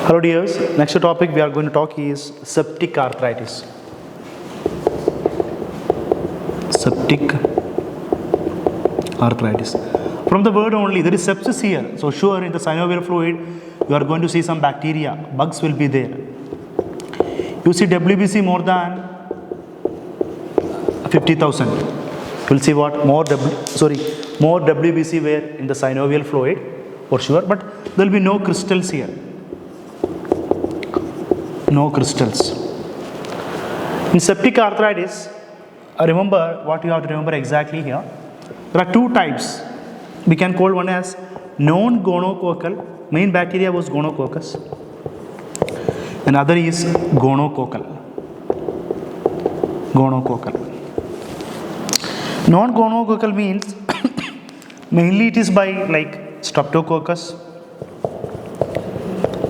Hello dears, next topic we are going to talk is septic arthritis. Septic arthritis. From the word only, there is sepsis here. So sure, in the synovial fluid, you are going to see some bacteria, bugs will be there. You see WBC more than 50,000. You will see what more WBC were in the synovial fluid for sure, but there will be no crystals here. No crystals. In septic arthritis, remember what you have to remember exactly here. There are two types. We can call one as non-gonococcal. Main bacteria was gonococcus. Another is gonococcal. Gonococcal. Non-gonococcal means mainly it is by like streptococcus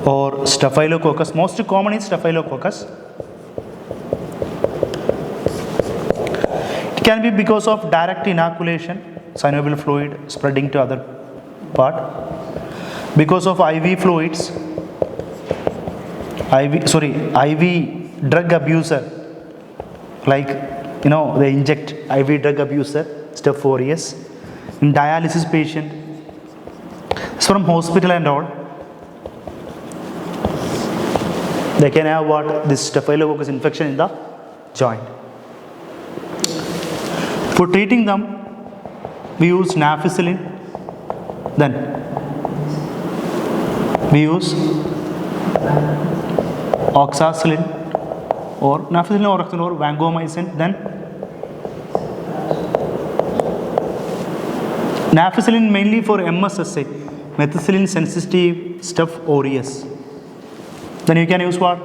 or staphylococcus. Most common is staphylococcus. It can be because of direct inoculation, synovial fluid spreading to other part. Because of IV fluids, IV drug abuser, like they inject IV drug abuser, step 4 years. In dialysis patient, it's from hospital and all. They can have what? This staphylococcus infection in the joint. For treating them, we use nafcillin. Then we use oxacillin or nafcillin or vancomycin. Then nafcillin mainly for MSSA, methicillin sensitive Staph aureus. Then you can use what?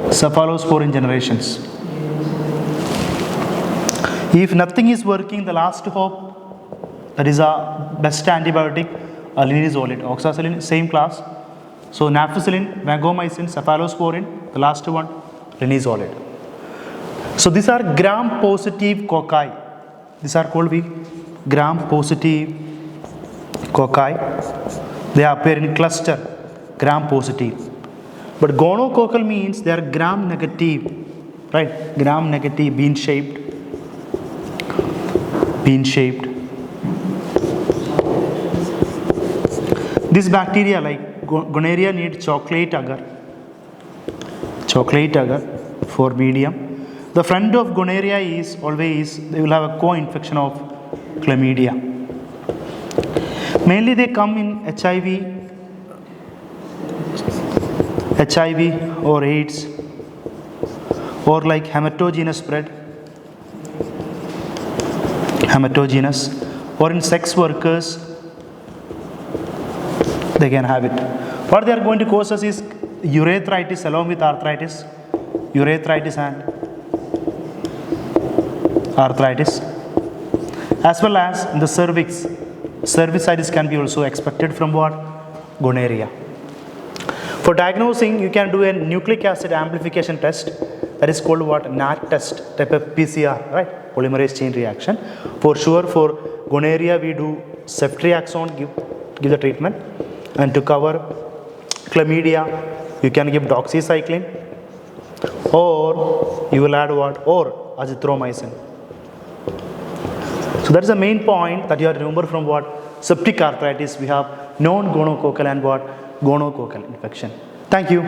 Cephalosporin generations. If nothing is working, the last hope, that is a best antibiotic, linezolid. Oxacillin, same class. So nafcillin, vancomycin, cephalosporin, the last one, linezolid. So these are gram-positive cocci. These are called gram-positive cocci. They appear in cluster, gram-positive. But gonococcal means they are gram-negative, right? Gram-negative, bean-shaped. Bean-shaped. This bacteria like gonorrhea need chocolate agar. Chocolate agar for medium. The friend of gonorrhea is always, they will have a co-infection of chlamydia. Mainly they come in HIV or AIDS or like hematogenous spread. Hematogenous or in sex workers, they can have it. What they are going to cause us is urethritis along with arthritis. Urethritis and arthritis. As well as in the cervix. Cervicitis can be also expected from what? Gonorrhea. For diagnosing, you can do a nucleic acid amplification test. That is called what? NAT test, type of PCR, right? Polymerase chain reaction. For sure, for gonorrhea, we do ceftriaxone, give the treatment. And to cover chlamydia, you can give doxycycline. Or you will add what? Or azithromycin. So that is the main point that you have to remember from what? Septic arthritis. We have non-gonococcal and what? Gonococcal infection. Thank you.